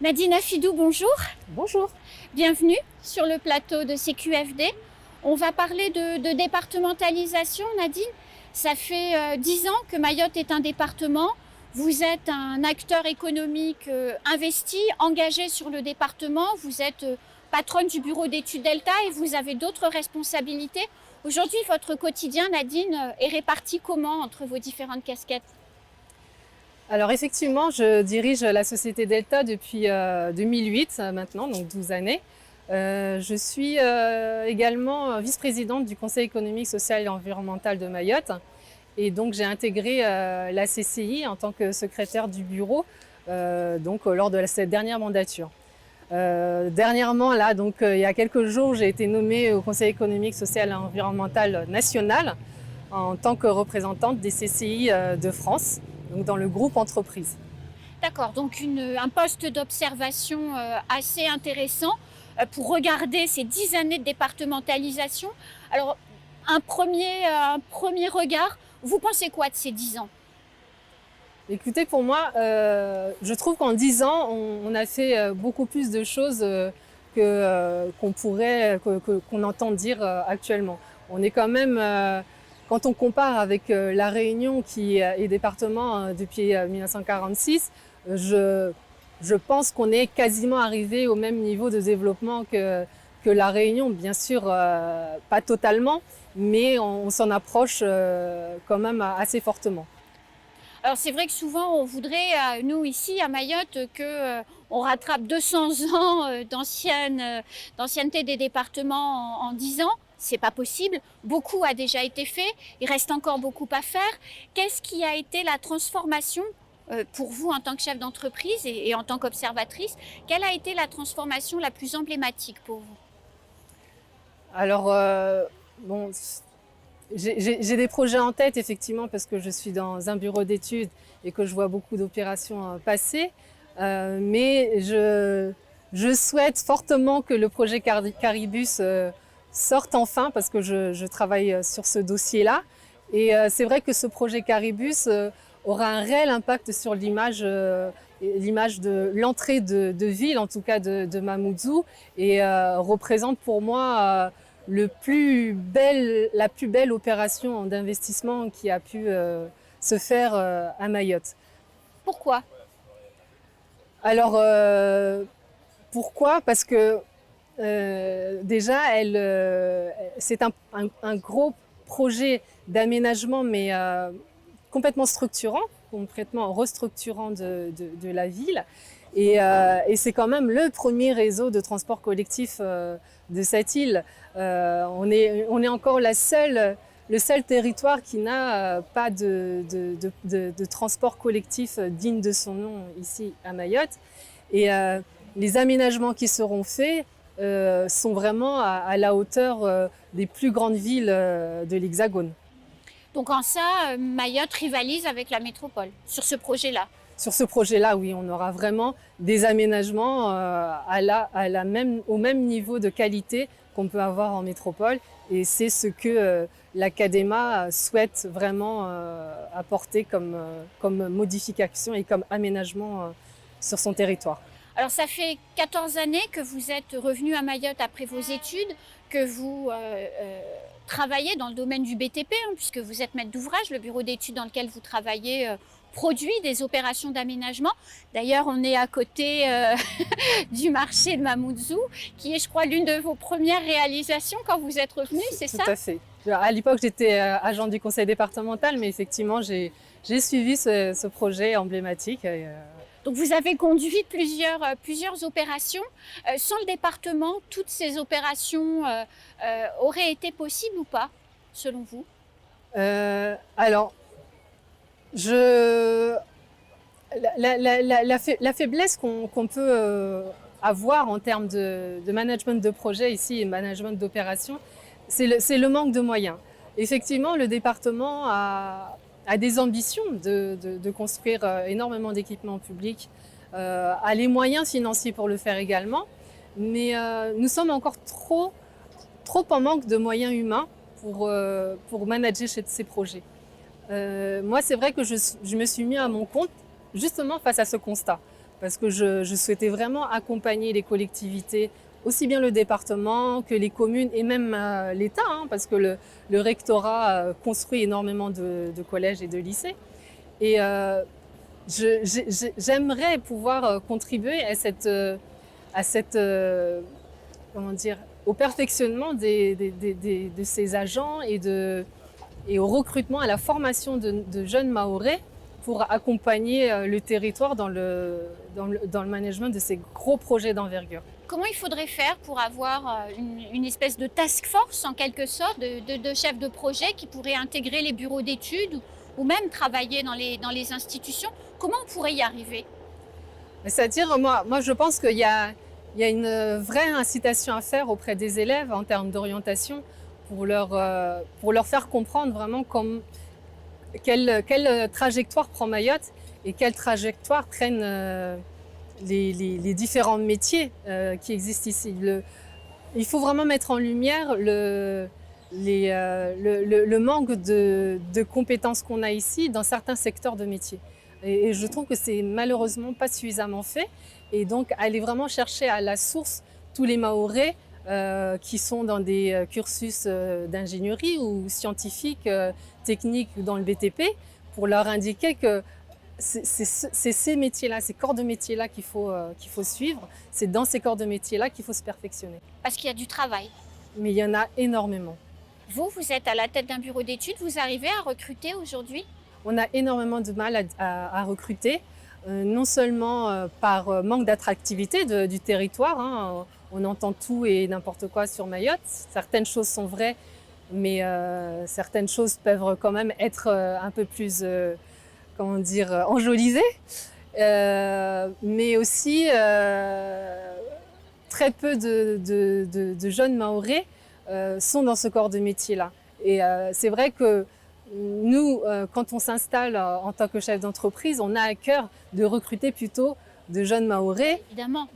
Nadine Afidou, bonjour. Bonjour. Bienvenue sur le plateau de CQFD. On va parler de départementalisation, Nadine. Ça fait 10 ans que Mayotte est un département. Vous êtes un acteur économique investi, engagé sur le département. Vous êtes patronne du bureau d'études Delta et vous avez d'autres responsabilités. Aujourd'hui, votre quotidien, Nadine, est réparti comment entre vos différentes casquettes? Alors effectivement, je dirige la société Delta depuis 2008 maintenant, donc 12 années. Je suis également vice-présidente du Conseil économique, social et environnemental de Mayotte. Et donc j'ai intégré la CCI en tant que secrétaire du bureau lors de cette dernière mandature. Dernièrement, là, il y a quelques jours, j'ai été nommée au Conseil économique, social et environnemental national en tant que représentante des CCI de France, donc dans le groupe entreprise. D'accord, donc un poste d'observation assez intéressant pour regarder ces 10 années de départementalisation. Alors, un premier regard, vous pensez quoi de ces 10 ans? Écoutez, pour moi, je trouve qu'en 10 ans, on a fait beaucoup plus de choses qu'on entend dire actuellement. On est quand même, quand on compare avec La Réunion qui est département depuis 1946, je pense qu'on est quasiment arrivé au même niveau de développement que La Réunion. Bien sûr, pas totalement, mais on s'en approche quand même assez fortement. Alors c'est vrai que souvent on voudrait, nous ici à Mayotte, que on rattrape 200 ans d'ancienneté des départements en 10 ans. C'est pas possible. Beaucoup a déjà été fait. Il reste encore beaucoup à faire. Qu'est-ce qui a été la transformation pour vous en tant que chef d'entreprise et en tant qu'observatrice? Quelle a été la transformation la plus emblématique pour vous? Alors, bon, j'ai des projets en tête, effectivement, parce que je suis dans un bureau d'études et que je vois beaucoup d'opérations passer. Mais je souhaite fortement que le projet Caribus sorte enfin, parce que je travaille sur ce dossier-là. Et c'est vrai que ce projet Caribus aura un réel impact sur l'image de l'entrée de ville, en tout cas de Mamoudzou, et représente pour moi la plus belle opération d'investissement qui a pu se faire à Mayotte. Pourquoi? Alors, pourquoi? Parce que déjà, c'est un gros projet d'aménagement, mais complètement structurant, complètement restructurant de la ville. Et c'est quand même le premier réseau de transport collectif de cette île. On est encore le seul territoire qui n'a pas de transport collectif digne de son nom ici à Mayotte. Et les aménagements qui seront faits sont vraiment à la hauteur des plus grandes villes de l'Hexagone. Donc en ça, Mayotte rivalise avec la métropole sur ce projet-là. Sur ce projet-là, oui, on aura vraiment des aménagements au même niveau de qualité qu'on peut avoir en métropole. Et c'est ce que l'Académa souhaite vraiment apporter comme modification et comme aménagement sur son territoire. Alors ça fait 14 années que vous êtes revenu à Mayotte après vos études, que vous travaillez dans le domaine du BTP, puisque vous êtes maître d'ouvrage. Le bureau d'études dans lequel vous travaillez produit des opérations d'aménagement. D'ailleurs, on est à côté du marché de Mamoudzou, qui est, je crois, l'une de vos premières réalisations quand vous êtes revenu, c'est ça? Tout à fait. À l'époque, j'étais agent du conseil départemental, mais effectivement, j'ai suivi ce projet emblématique. Donc vous avez conduit plusieurs opérations. Sans le département, toutes ces opérations auraient été possibles ou pas, selon vous? Alors, la faiblesse qu'on peut avoir en termes de management de projet ici et management d'opération, c'est le manque de moyens. Effectivement, le département a des ambitions de construire énormément d'équipements publics, a les moyens financiers pour le faire également, mais nous sommes encore trop en manque de moyens humains pour manager ces projets. Moi, c'est vrai que je me suis mis à mon compte justement face à ce constat. parce que je souhaitais vraiment accompagner les collectivités, aussi bien le département que les communes et même l'État, hein, parce que le rectorat construit énormément de collèges et de lycées. Et j'aimerais pouvoir contribuer à cette comment dire, au perfectionnement de ces agents et au recrutement, à la formation de jeunes Mahorais pour accompagner le territoire dans le management de ces gros projets d'envergure. Comment il faudrait faire pour avoir une espèce de task force, en quelque sorte, de chefs de projet qui pourraient intégrer les bureaux d'études ou même travailler dans les institutions? Comment on pourrait y arriver? C'est-à-dire, moi, je pense qu'il y a une vraie incitation à faire auprès des élèves en termes d'orientation pour leur faire comprendre vraiment quelle trajectoire prend Mayotte et quelle trajectoire prennent les différents métiers qui existent ici. Il faut vraiment mettre en lumière le manque de compétences qu'on a ici dans certains secteurs de métiers. Et je trouve que c'est malheureusement pas suffisamment fait. Et donc, aller vraiment chercher à la source tous les Mahorais qui sont dans des cursus d'ingénierie ou scientifiques, techniques dans le BTP, pour leur indiquer que c'est ces métiers-là, ces corps de métiers-là qu'il faut suivre. C'est dans ces corps de métiers-là qu'il faut se perfectionner. Parce qu'il y a du travail. Mais il y en a énormément. Vous êtes à la tête d'un bureau d'études, vous arrivez à recruter aujourd'hui? On a énormément de mal à recruter, non seulement par manque d'attractivité du territoire, hein, on entend tout et n'importe quoi sur Mayotte, certaines choses sont vraies, mais certaines choses peuvent quand même être un peu plus, comment dire, enjolivées, mais aussi très peu de jeunes Mahorais sont dans ce corps de métier-là. Et c'est vrai que nous, quand on s'installe en tant que chef d'entreprise, on a à cœur de recruter plutôt de jeunes Mahorais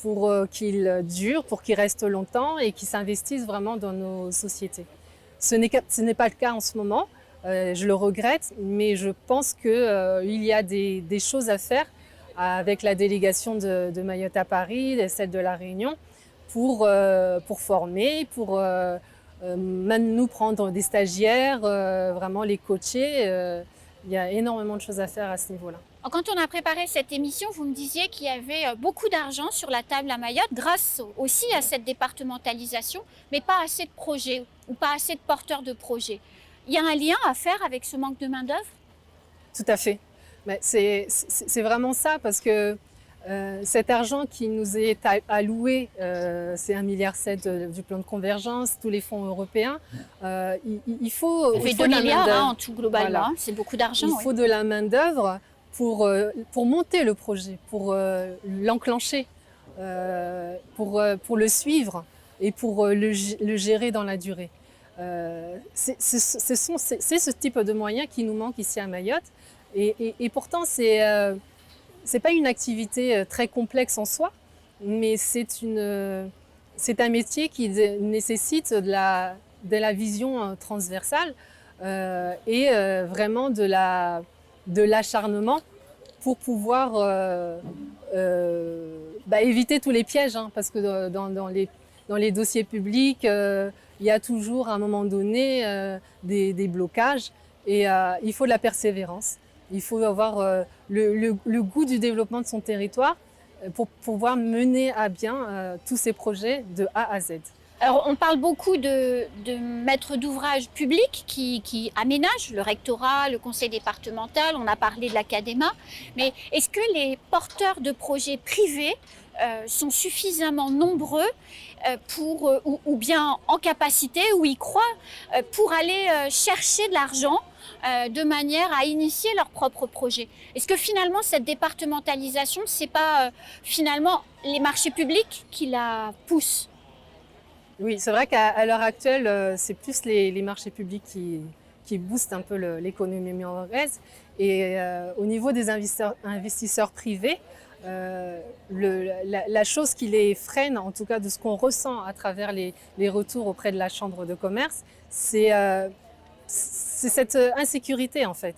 pour qu'ils durent, pour qu'ils restent longtemps et qu'ils s'investissent vraiment dans nos sociétés. Ce n'est pas le cas en ce moment, je le regrette, mais je pense qu'il y a des choses à faire avec la délégation de Mayotte à Paris, celle de La Réunion, pour former, pour même nous prendre des stagiaires, vraiment les coacher. Il y a énormément de choses à faire à ce niveau-là. Quand on a préparé cette émission, vous me disiez qu'il y avait beaucoup d'argent sur la table à Mayotte, grâce aussi à cette départementalisation, mais pas assez de projets ou pas assez de porteurs de projets. Il y a un lien à faire avec ce manque de main-d'œuvre? Tout à fait. Mais c'est vraiment ça, parce que cet argent qui nous est alloué, c'est 1,7 milliard du plan de convergence, tous les fonds européens. Il faut ça fait 2 milliards en tout globalement, voilà. C'est beaucoup d'argent. Il faut de la main-d'œuvre pour monter le projet, pour l'enclencher, pour le suivre et pour le gérer dans la durée. C'est ce type de moyens qui nous manque ici à Mayotte. Et pourtant, c'est pas une activité très complexe en soi, mais c'est un métier qui nécessite de la vision transversale et vraiment de l'acharnement pour pouvoir éviter tous les pièges, hein, parce que dans les dossiers publics, il y a toujours à un moment donné des blocages et il faut de la persévérance. Il faut avoir le goût du développement de son territoire pour pouvoir mener à bien tous ces projets de A à Z. Alors, on parle beaucoup de maîtres d'ouvrage publics qui aménagent, le rectorat, le conseil départemental, on a parlé de l'Académa, mais est-ce que les porteurs de projets privés sont suffisamment nombreux ou bien en capacité, ou y croient, pour aller chercher de l'argent de manière à initier leurs propres projets? Est-ce que finalement cette départementalisation, c'est pas finalement les marchés publics qui la poussent? Oui, c'est vrai qu'à l'heure actuelle, c'est plus les marchés publics qui boostent un peu l'économie mahoraise. Et au niveau des investisseurs privés, la chose qui les freine, en tout cas de ce qu'on ressent à travers les retours auprès de la Chambre de commerce, c'est cette insécurité en fait.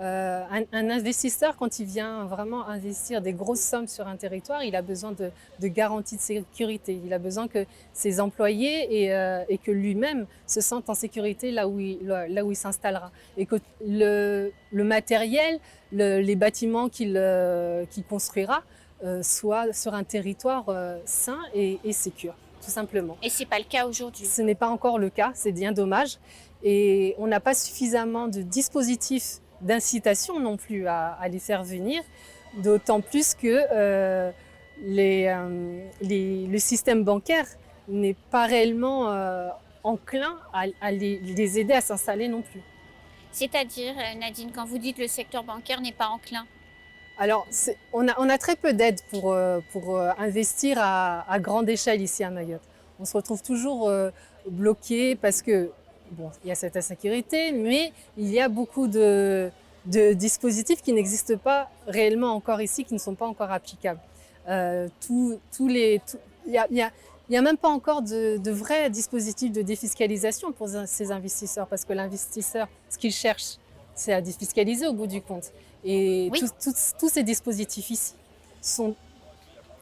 Un investisseur, quand il vient vraiment investir des grosses sommes sur un territoire, il a besoin de garanties de sécurité. Il a besoin que ses employés et que lui-même se sentent en sécurité là où il s'installera. Et que le matériel, les bâtiments qu'il construira soient sur un territoire sain et sécure, tout simplement. Et ce n'est pas le cas aujourd'hui. Ce n'est pas encore le cas, c'est bien dommage. Et on n'a pas suffisamment de dispositifs d'incitation non plus à les faire venir, d'autant plus que le système bancaire n'est pas réellement enclin à les aider à s'installer non plus. C'est-à-dire, Nadine, quand vous dites le secteur bancaire n'est pas enclin? Alors, on a très peu d'aide pour investir à grande échelle ici à Mayotte. On se retrouve toujours bloqué parce que, bon, il y a cette insécurité, mais il y a beaucoup de dispositifs qui n'existent pas réellement encore ici, qui ne sont pas encore applicables. Il y a même pas encore de vrais dispositifs de défiscalisation pour ces investisseurs, parce que l'investisseur, ce qu'il cherche, c'est à défiscaliser au bout du compte. Et oui. tous ces dispositifs ici sont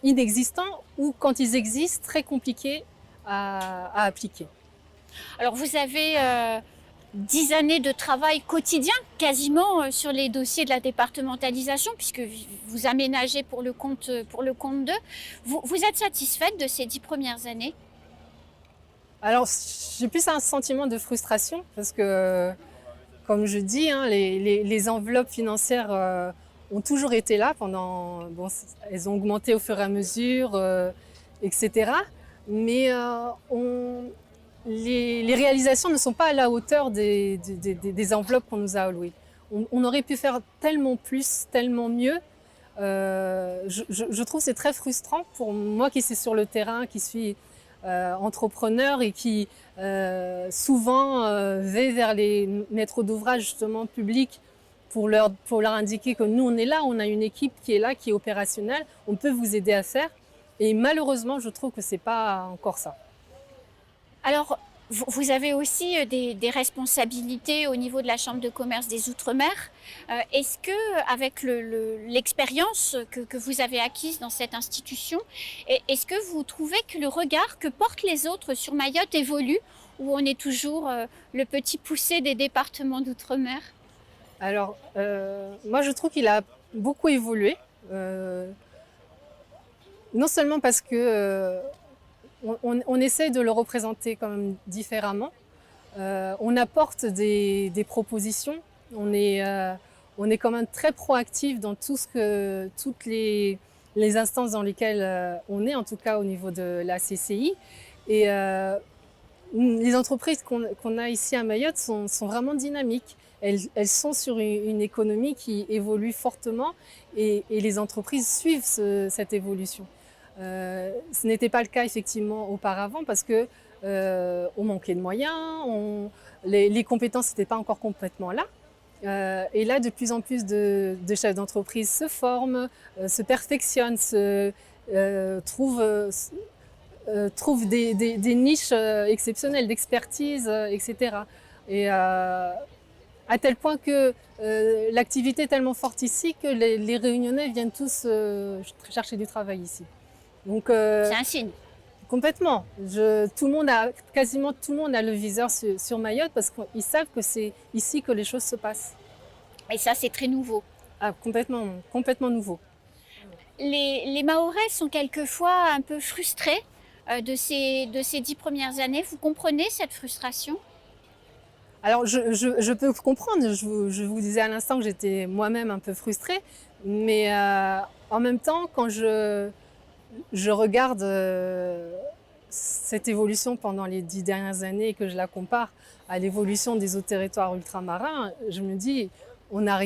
inexistants ou, quand ils existent, très compliqués à appliquer. Alors vous avez 10 années de travail quotidien quasiment sur les dossiers de la départementalisation, puisque vous aménagez pour le compte d'eux. Vous êtes satisfaite de ces 10 premières années? Alors j'ai plus un sentiment de frustration parce que, comme je dis, hein, les enveloppes financières ont toujours été là pendant. Bon, elles ont augmenté au fur et à mesure, etc. Mais les réalisations ne sont pas à la hauteur des enveloppes qu'on nous a allouées. On aurait pu faire tellement plus, tellement mieux. Je trouve que c'est très frustrant pour moi qui suis sur le terrain, qui suis entrepreneur et qui souvent vais vers les maîtres d'ouvrage justement publics pour leur indiquer que nous on est là, on a une équipe qui est là, qui est opérationnelle, on peut vous aider à faire. Et malheureusement, je trouve que c'est pas encore ça. Alors, vous avez aussi des responsabilités au niveau de la Chambre de commerce des Outre-mer. Est-ce que, avec l'expérience que vous avez acquise dans cette institution, est-ce que vous trouvez que le regard que portent les autres sur Mayotte évolue, ou on est toujours le petit poussé des départements d'Outre-mer? Alors, moi je trouve qu'il a beaucoup évolué. Non seulement parce que on essaie de le représenter quand même différemment. On apporte des propositions. On est quand même très proactif dans toutes les instances dans lesquelles on est, en tout cas au niveau de la CCI. Et les entreprises qu'on a ici à Mayotte sont vraiment dynamiques. Elles sont sur une économie qui évolue fortement et les entreprises suivent cette évolution. Ce n'était pas le cas effectivement auparavant parce que on manquait de moyens, les compétences n'étaient pas encore complètement là. Et là, de plus en plus de chefs d'entreprise se forment, se perfectionnent, trouvent des niches exceptionnelles d'expertise, etc. Et à tel point que l'activité est tellement forte ici que les Réunionnais viennent tous chercher du travail ici. Donc, c'est un signe. Complètement. Quasiment tout le monde a le viseur sur Mayotte parce qu'ils savent que c'est ici que les choses se passent. Et ça, c'est très nouveau. Ah, complètement nouveau. Les Mahorais sont quelquefois un peu frustrés de ces 10 premières années. Vous comprenez cette frustration? Alors, je peux comprendre. Je vous disais à l'instant que j'étais moi-même un peu frustrée. Mais en même temps, quand je regarde cette évolution pendant les 10 dernières années et que je la compare à l'évolution des autres territoires ultramarins, je me dis, on a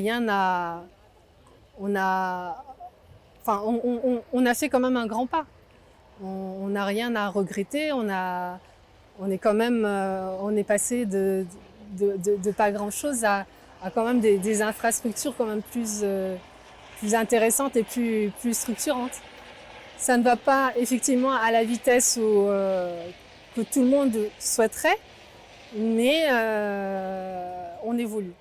fait quand même un grand pas. On n'a rien à regretter. On est passé de pas grand-chose à quand même des infrastructures quand même plus intéressantes et plus structurantes. Ça ne va pas effectivement à la vitesse que tout le monde souhaiterait, mais on évolue.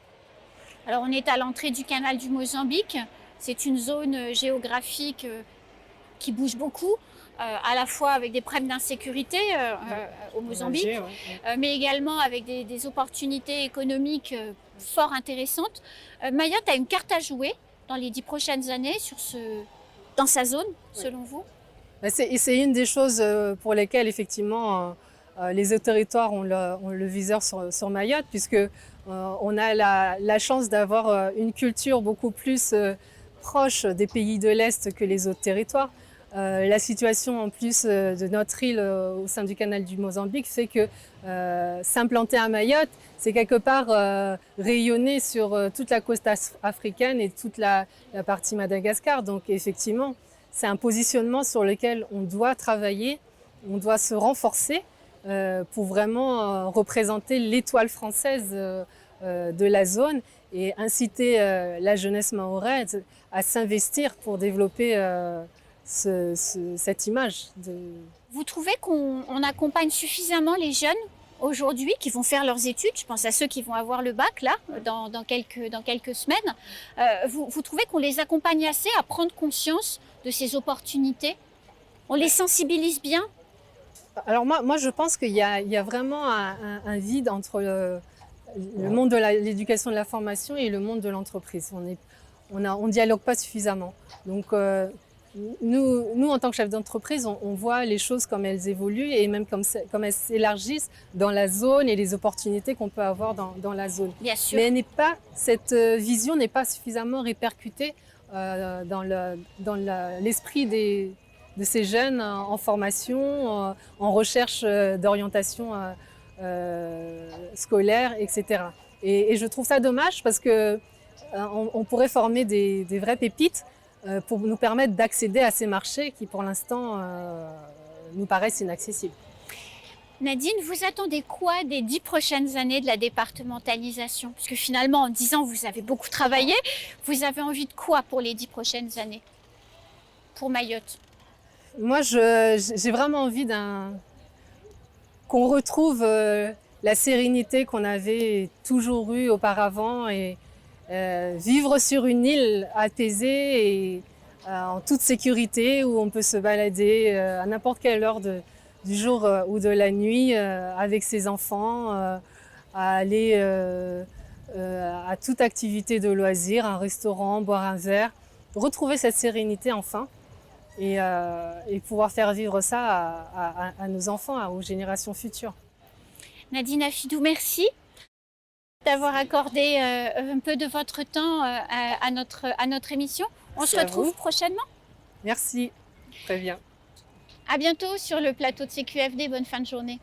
Alors on est à l'entrée du canal du Mozambique. C'est une zone géographique qui bouge beaucoup, à la fois avec des problèmes d'insécurité au Mozambique, mais également avec des opportunités économiques fort intéressantes. Mayotte a une carte à jouer dans les 10 prochaines années dans sa zone, selon vous? C'est une des choses pour lesquelles effectivement les territoires ont le viseur sur Mayotte, puisque on a la chance d'avoir une culture beaucoup plus proche des pays de l'Est que les autres territoires. La situation en plus de notre île au sein du canal du Mozambique fait que s'implanter à Mayotte, c'est quelque part rayonner sur toute la côte africaine et toute la partie Madagascar. Donc effectivement, c'est un positionnement sur lequel on doit travailler, on doit se renforcer pour vraiment représenter l'étoile française de la zone et inciter la jeunesse mahoraise à s'investir pour développer cette image. Vous trouvez qu'on accompagne suffisamment les jeunes aujourd'hui qui vont faire leurs études? Je pense à ceux qui vont avoir le bac là dans quelques semaines. Vous trouvez qu'on les accompagne assez à prendre conscience de ces opportunités? On les sensibilise bien? Alors moi je pense qu'il y a vraiment un vide entre le monde de l'éducation et de la formation et le monde de l'entreprise. On dialogue pas suffisamment. Donc nous, en tant que chef d'entreprise, on voit les choses comme elles évoluent et même comme elles s'élargissent dans la zone et les opportunités qu'on peut avoir dans la zone. Bien sûr. Mais cette vision n'est pas suffisamment répercutée dans l'esprit de ces jeunes en formation, en recherche d'orientation scolaire, etc. Et je trouve ça dommage parce que on pourrait former des vraies pépites pour nous permettre d'accéder à ces marchés qui, pour l'instant, nous paraissent inaccessibles. Nadine, vous attendez quoi des 10 prochaines années de la départementalisation? Parce que finalement, en 10 ans, vous avez beaucoup travaillé. Vous avez envie de quoi pour les 10 prochaines années pour Mayotte? Moi, j'ai vraiment envie qu'on retrouve la sérénité qu'on avait toujours eue auparavant et vivre sur une île apaisée et en toute sécurité où on peut se balader à n'importe quelle heure du jour ou de la nuit avec ses enfants, à aller à toute activité de loisir, un restaurant, boire un verre, retrouver cette sérénité enfin et pouvoir faire vivre ça à nos enfants, aux générations futures. Nadine Afidou, merci d'avoir accordé un peu de votre temps à notre émission. On se retrouve prochainement. Merci, très bien. À bientôt sur le plateau de CQFD. Bonne fin de journée.